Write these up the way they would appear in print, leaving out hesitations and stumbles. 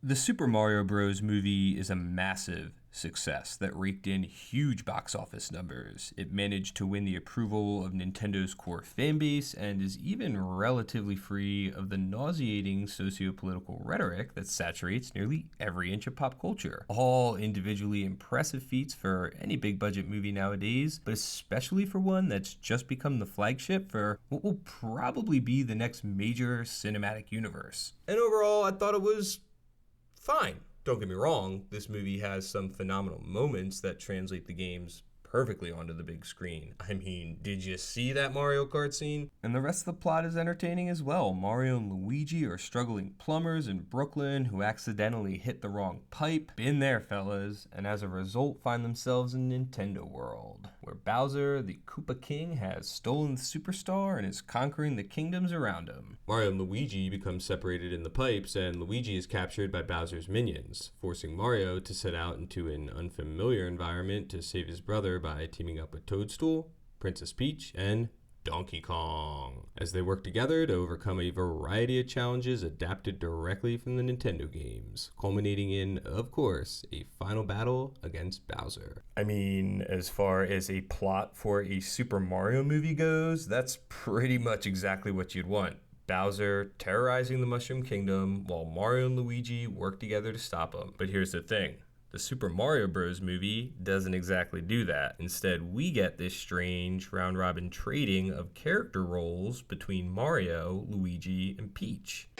The Super Mario Bros. Movie is a massive success that raked in huge box office numbers. It managed to win the approval of Nintendo's core fanbase and is even relatively free of the nauseating socio-political rhetoric that saturates nearly every inch of pop culture. All individually impressive feats for any big budget movie nowadays, but especially for one that's just become the flagship for what will probably be the next major cinematic universe. And overall, I thought it was fine. Don't get me wrong, this movie has some phenomenal moments that translate the games perfectly onto the big screen. I mean, did you see that Mario Kart scene? And the rest of the plot is entertaining as well. Mario and Luigi are struggling plumbers in Brooklyn who accidentally hit the wrong pipe. Been there, fellas, and as a result find themselves in Nintendo World, where Bowser, the Koopa King, has stolen the superstar and is conquering the kingdoms around him. Mario and Luigi become separated in the pipes, and Luigi is captured by Bowser's minions, forcing Mario to set out into an unfamiliar environment to save his brother by teaming up with Toadstool, Princess Peach, and Donkey Kong, as they work together to overcome a variety of challenges adapted directly from the Nintendo games, culminating in, of course, a final battle against Bowser. I mean, as far as a plot for a Super Mario movie goes, that's pretty much exactly what you'd want. Bowser terrorizing the Mushroom Kingdom while Mario and Luigi work together to stop him. But here's the thing. The Super Mario Bros. Movie doesn't exactly do that. Instead, we get this strange round-robin trading of character roles between Mario, Luigi, and Peach.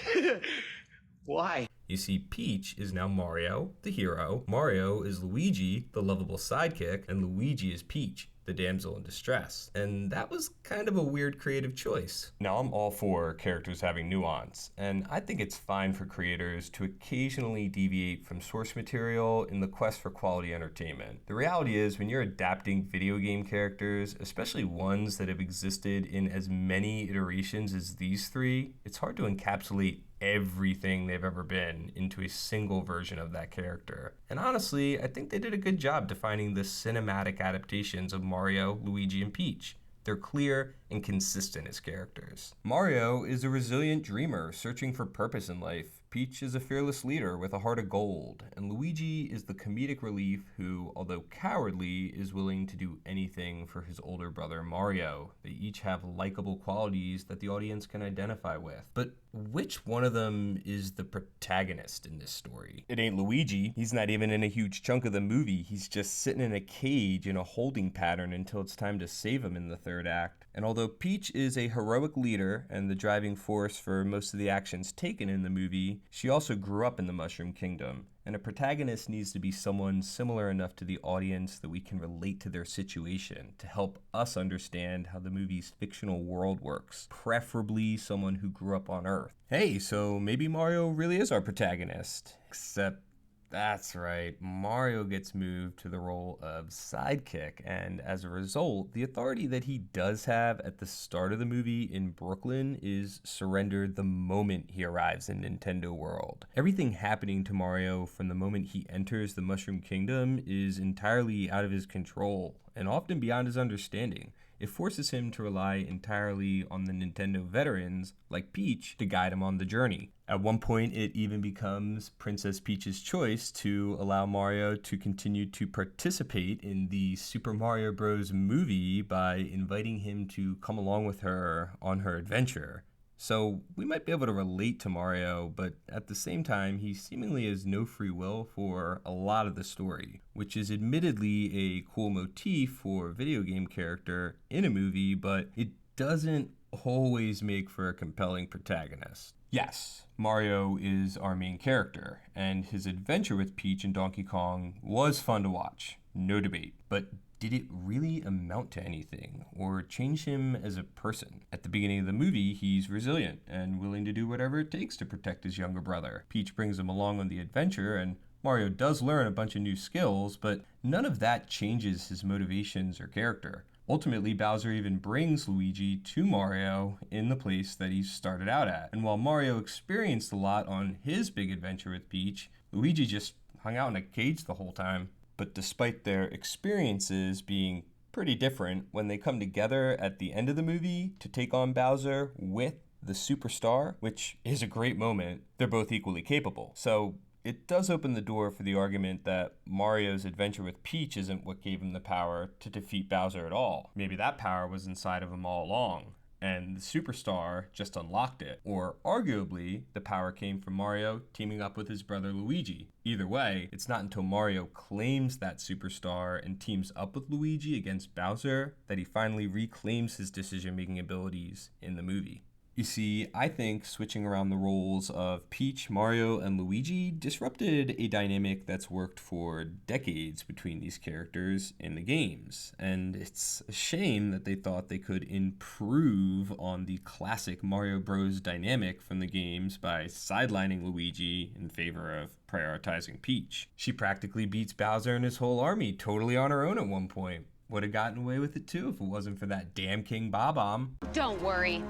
Why? You see, Peach is now Mario, the hero, Mario is Luigi, the lovable sidekick, and Luigi is Peach, the damsel in distress. And that was kind of a weird creative choice. Now, I'm all for characters having nuance, and I think it's fine for creators to occasionally deviate from source material in the quest for quality entertainment. The reality is, when you're adapting video game characters, especially ones that have existed in as many iterations as these three, it's hard to encapsulate everything they've ever been into a single version of that character. And honestly, I think they did a good job defining the cinematic adaptations of Mario, Luigi, and Peach. They're clear and consistent as characters. Mario is a resilient dreamer searching for purpose in life. Peach is a fearless leader with a heart of gold, and Luigi is the comedic relief who, although cowardly, is willing to do anything for his older brother Mario. They each have likable qualities that the audience can identify with. But which one of them is the protagonist in this story? It ain't Luigi. He's not even in a huge chunk of the movie. He's just sitting in a cage in a holding pattern until it's time to save him in the third act. And although Peach is a heroic leader and the driving force for most of the actions taken in the movie, she also grew up in the Mushroom Kingdom, and a protagonist needs to be someone similar enough to the audience that we can relate to their situation to help us understand how the movie's fictional world works, preferably someone who grew up on Earth. Hey, so maybe Mario really is our protagonist, except that's right, Mario gets moved to the role of sidekick, and as a result, the authority that he does have at the start of the movie in Brooklyn is surrendered the moment he arrives in Nintendo World. Everything happening to Mario from the moment he enters the Mushroom Kingdom is entirely out of his control, and often beyond his understanding. It forces him to rely entirely on the Nintendo veterans, like Peach, to guide him on the journey. At one point, it even becomes Princess Peach's choice to allow Mario to continue to participate in the Super Mario Bros. Movie by inviting him to come along with her on her adventure. So we might be able to relate to Mario, but at the same time, he seemingly has no free will for a lot of the story, which is admittedly a cool motif for a video game character in a movie, but it doesn't always make for a compelling protagonist. Yes, Mario is our main character, and his adventure with Peach and Donkey Kong was fun to watch, no debate, but did it really amount to anything or change him as a person? At the beginning of the movie, he's resilient and willing to do whatever it takes to protect his younger brother. Peach brings him along on the adventure, and Mario does learn a bunch of new skills, but none of that changes his motivations or character. Ultimately, Bowser even brings Luigi to Mario in the place that he started out at. And while Mario experienced a lot on his big adventure with Peach, Luigi just hung out in a cage the whole time. But despite their experiences being pretty different, when they come together at the end of the movie to take on Bowser with the superstar, which is a great moment, they're both equally capable. So It does open the door for the argument that Mario's adventure with Peach isn't what gave him the power to defeat Bowser at all. Maybe that power was inside of him all along, and the superstar just unlocked it. Or arguably, the power came from Mario teaming up with his brother Luigi. Either way, it's not until Mario claims that superstar and teams up with Luigi against Bowser that he finally reclaims his decision-making abilities in the movie. You see, I think switching around the roles of Peach, Mario, and Luigi disrupted a dynamic that's worked for decades between these characters in the games. And it's a shame that they thought they could improve on the classic Mario Bros. Dynamic from the games by sidelining Luigi in favor of prioritizing Peach. She practically beats Bowser and his whole army totally on her own at one point. Would have gotten away with it too if it wasn't for that damn King Bob-omb. Don't worry.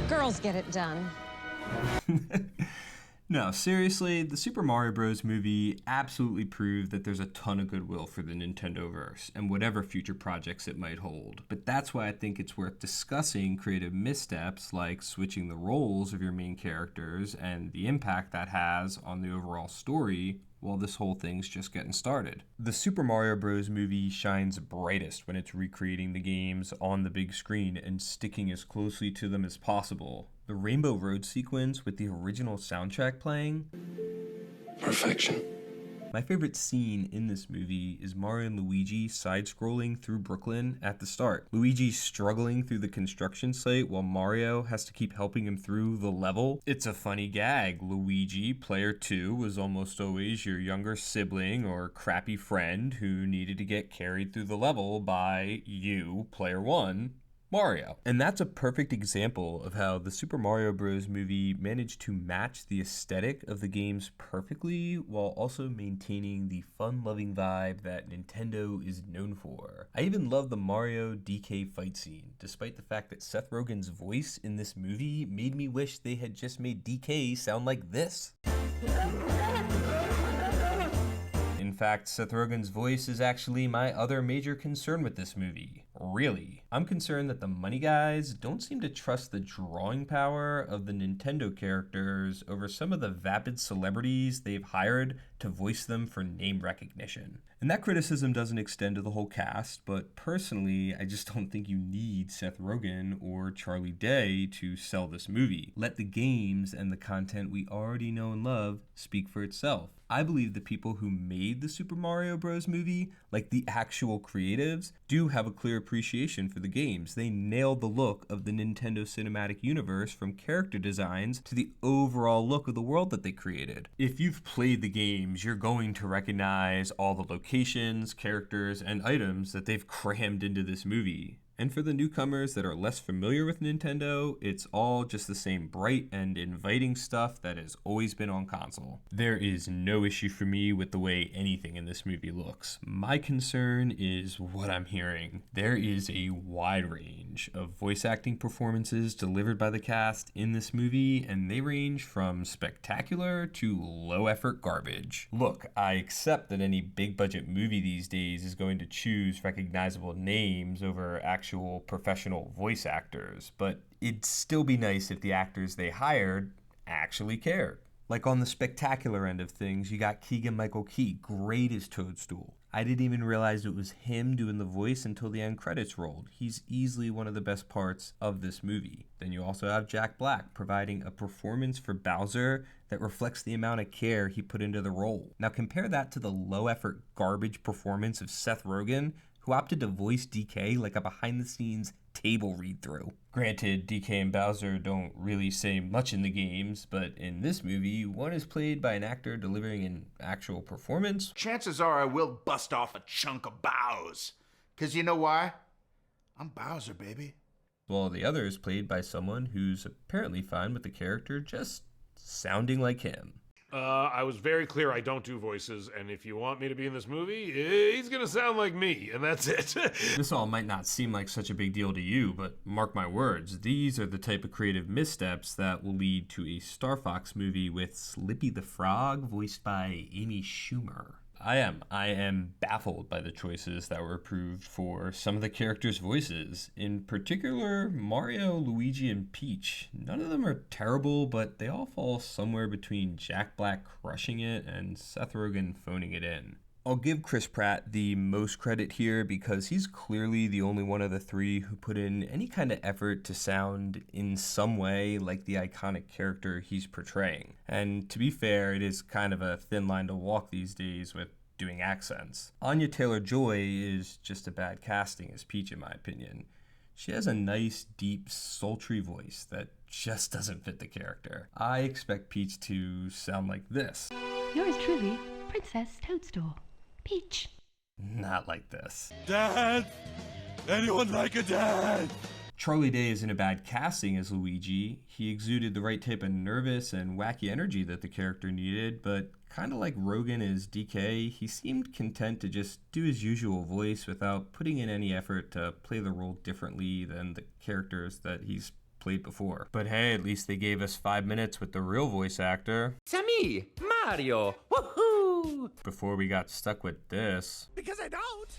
Girls get it done. No, seriously, the Super Mario Bros. Movie absolutely proved that there's a ton of goodwill for the Nintendoverse and whatever future projects it might hold. But that's why I think it's worth discussing creative missteps like switching the roles of your main characters and the impact that has on the overall story while this whole thing's just getting started. The Super Mario Bros. Movie shines brightest when it's recreating the games on the big screen and sticking as closely to them as possible. The Rainbow Road sequence with the original soundtrack playing. Perfection. My favorite scene in this movie is Mario and Luigi side-scrolling through Brooklyn at the start. Luigi's struggling through the construction site while Mario has to keep helping him through the level. It's a funny gag. Luigi, player 2, was almost always your younger sibling or crappy friend who needed to get carried through the level by you, player 1, Mario. And that's a perfect example of how the Super Mario Bros. Movie managed to match the aesthetic of the games perfectly while also maintaining the fun-loving vibe that Nintendo is known for. I even love the Mario DK fight scene, despite the fact that Seth Rogen's voice in this movie made me wish they had just made DK sound like this. In fact, Seth Rogen's voice is actually my other major concern with this movie. Really. I'm concerned that the money guys don't seem to trust the drawing power of the Nintendo characters over some of the vapid celebrities they've hired to voice them for name recognition. And that criticism doesn't extend to the whole cast, but personally, I just don't think you need Seth Rogen or Charlie Day to sell this movie. Let the games and the content we already know and love speak for itself. I believe the people who made the Super Mario Bros. Movie, like the actual creatives, do have a clear appreciation for the games. They nailed the look of the Nintendo Cinematic Universe from character designs to the overall look of the world that they created. If you've played the games, you're going to recognize all the locations, characters, and items that they've crammed into this movie. And for the newcomers that are less familiar with Nintendo, it's all just the same bright and inviting stuff that has always been on console. There is no issue for me with the way anything in this movie looks. My concern is what I'm hearing. There is a wide range of voice acting performances delivered by the cast in this movie, and they range from spectacular to low-effort garbage. Look, I accept that any big-budget movie these days is going to choose recognizable names over actual professional voice actors, but it'd still be nice if the actors they hired actually cared. Like on the spectacular end of things, you got Keegan-Michael Key, great as Toadstool. I didn't even realize it was him doing the voice until the end credits rolled. He's easily one of the best parts of this movie. Then you also have Jack Black providing a performance for Bowser that reflects the amount of care he put into the role. Now compare that to the low-effort garbage performance of Seth Rogen, who opted to voice DK like a behind-the-scenes table read-through. Granted, DK and Bowser don't really say much in the games, but in this movie, one is played by an actor delivering an actual performance. Chances are I will bust off a chunk of Bows. 'Cause you know why? I'm Bowser, baby. While the other is played by someone who's apparently fine with the character just sounding like him. I was very clear I don't do voices, and if you want me to be in this movie, he's gonna sound like me, and that's it. This all might not seem like such a big deal to you, but mark my words, these are the type of creative missteps that will lead to a Star Fox movie with Slippy the Frog, voiced by Amy Schumer. I am baffled by the choices that were approved for some of the characters' voices. In particular, Mario, Luigi, and Peach. None of them are terrible, but they all fall somewhere between Jack Black crushing it and Seth Rogen phoning it in. I'll give Chris Pratt the most credit here because he's clearly the only one of the three who put in any kind of effort to sound in some way like the iconic character he's portraying. And to be fair, it is kind of a thin line to walk these days with doing accents. Anya Taylor-Joy is just a bad casting as Peach in my opinion. She has a nice, deep, sultry voice that just doesn't fit the character. I expect Peach to sound like this. Yours truly, Princess Toadstool. Peach. Not like this. Dad! Anyone like a dad? Charlie Day isn't a bad casting as Luigi. He exuded the right type of nervous and wacky energy that the character needed, but kind of like Rogen as DK, he seemed content to just do his usual voice without putting in any effort to play the role differently than the characters that he's played before. But hey, at least they gave us 5 minutes with the real voice actor. It's me, Mario. Woohoo! Before we got stuck with this. Because I don't.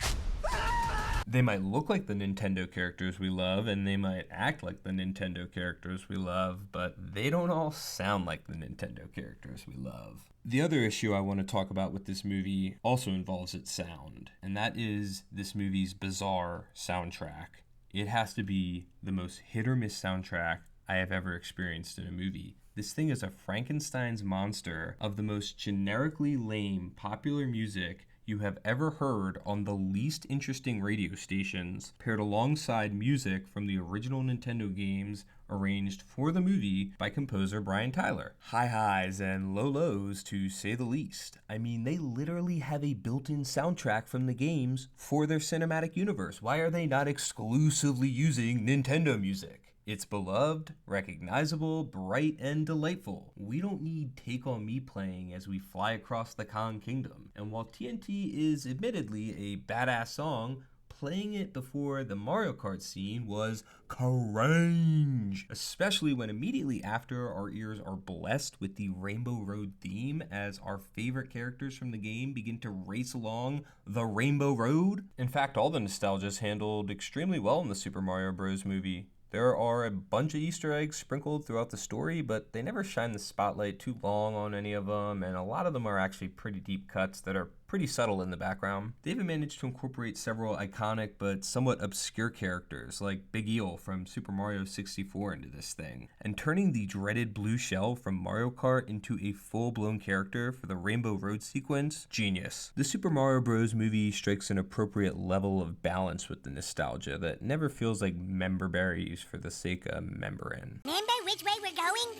They might look like the Nintendo characters we love, and they might act like the Nintendo characters we love, but they don't all sound like the Nintendo characters we love. The other issue I want to talk about with this movie also involves its sound, and that is this movie's bizarre soundtrack. It has to be the most hit or miss soundtrack I have ever experienced in a movie. This thing is a Frankenstein's monster of the most generically lame popular music you have ever heard on the least interesting radio stations, paired alongside music from the original Nintendo games arranged for the movie by composer Brian Tyler. High highs and low lows, to say the least. I mean, they literally have a built-in soundtrack from the games for their cinematic universe. Why are they not exclusively using Nintendo music? It's beloved, recognizable, bright, and delightful. We don't need Take On Me playing as we fly across the Khan Kingdom. And while TNT is admittedly a badass song, playing it before the Mario Kart scene was cringe. Especially when immediately after our ears are blessed with the Rainbow Road theme as our favorite characters from the game begin to race along the Rainbow Road. In fact, all the nostalgia is handled extremely well in the Super Mario Bros. Movie. There are a bunch of Easter eggs sprinkled throughout the story, but they never shine the spotlight too long on any of them, and a lot of them are actually pretty deep cuts that are pretty subtle in the background. They even managed to incorporate several iconic but somewhat obscure characters like Big Eel from Super Mario 64 into this thing, and turning the dreaded blue shell from Mario Kart into a full-blown character for the Rainbow Road sequence, genius. The Super Mario Bros. Movie strikes an appropriate level of balance with the nostalgia that never feels like member berries for the sake of memberin'. Remember which way we're going?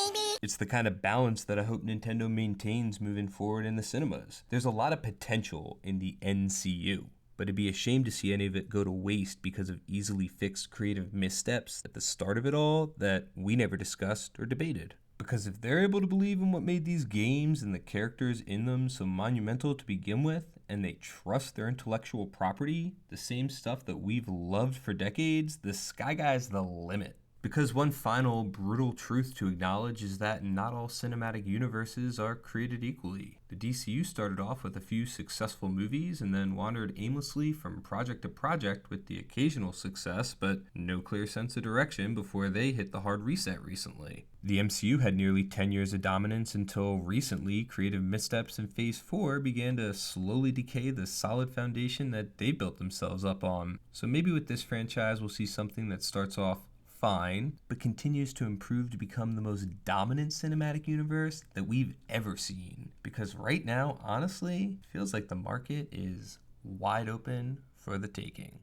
Maybe. It's the kind of balance that I hope Nintendo maintains moving forward in the cinemas. There's a lot of potential in the NCU, but it'd be a shame to see any of it go to waste because of easily fixed creative missteps at the start of it all that we never discussed or debated. Because if they're able to believe in what made these games and the characters in them so monumental to begin with, and they trust their intellectual property, the same stuff that we've loved for decades, the sky's the limit. Because one final brutal truth to acknowledge is that not all cinematic universes are created equally. The DCU started off with a few successful movies and then wandered aimlessly from project to project with the occasional success, but no clear sense of direction before they hit the hard reset recently. The MCU had nearly 10 years of dominance until recently creative missteps in Phase 4 began to slowly decay the solid foundation that they built themselves up on. So maybe with this franchise we'll see something that starts off fine, but continues to improve to become the most dominant cinematic universe that we've ever seen. Because right now, honestly, it feels like the market is wide open for the taking.